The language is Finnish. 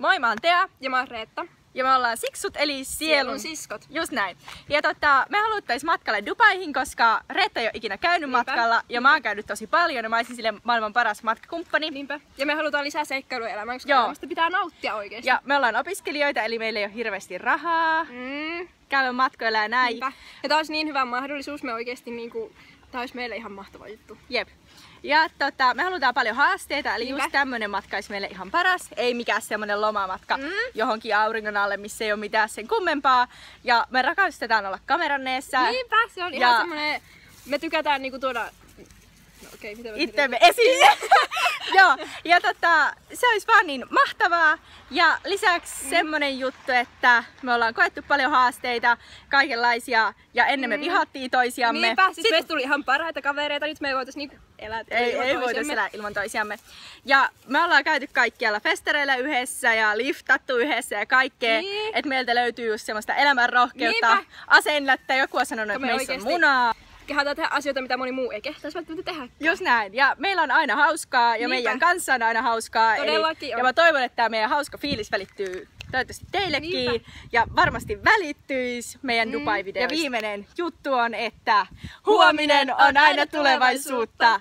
Moi, mä oon Tea. Ja mä oon Reetta. Ja me ollaan Siksut, eli sielun siskot. Just näin. Ja me haluttais matkalle Dubaihin, koska Reetta ei ole ikinä käynyt matkalla. Ja mä oon käynyt tosi paljon ja mä olisin sille maailman paras matkakumppani. Niinpä. Ja me halutaan lisää seikkailuelämää, koska elämästä pitää nauttia oikeesti. Ja me ollaan opiskelijoita, eli meillä ei ole hirveästi rahaa. Käydä matkoilla ja näin. Niinpä. Ja tää olisi niin hyvä mahdollisuus, me oikeesti niinku, tää olisi meille ihan mahtava juttu. Jep. Ja me halutaan paljon haasteita, eli just tämmönen matka olisi meille ihan paras. Ei mikään semmonen lomamatka johonkin auringon alle, missä ei ole mitään sen kummempaa. Ja me rakastetaan olla kameranneessa. Niinpä, se on ihan semmonen, me tykätään niinku tuoda itteemme esiin. Joo, ja se olisi vaan niin mahtavaa. Ja lisäksi semmonen juttu, että me ollaan koettu paljon haasteita, kaikenlaisia, ja ennen me vihattiin toisiamme. Niinpä, siis meistä tuli ihan parhaita kavereita, nyt me ei voitais niinku elää ei voitais elää ilman toisiamme. Ja me ollaan käyty kaikkialla festareilla yhdessä ja liftattu yhdessä ja kaikkea. Että meiltä löytyy just semmoista elämänrohkeutta, asennetta, joku on sanonut, että meissä on munaa. Kehataan tehdä asioita, mitä moni muu ei kehtaisi välttämättä tehdä. Just näin. Ja meillä on aina hauskaa ja meidän kanssa on aina hauskaa. Todellakin ja mä toivon, että tämä meidän hauska fiilis välittyy toivottavasti teillekin. Niinpä. Ja varmasti välittyisi meidän Dubai-videoista. Ja viimeinen juttu on, että huominen on aina tulevaisuutta.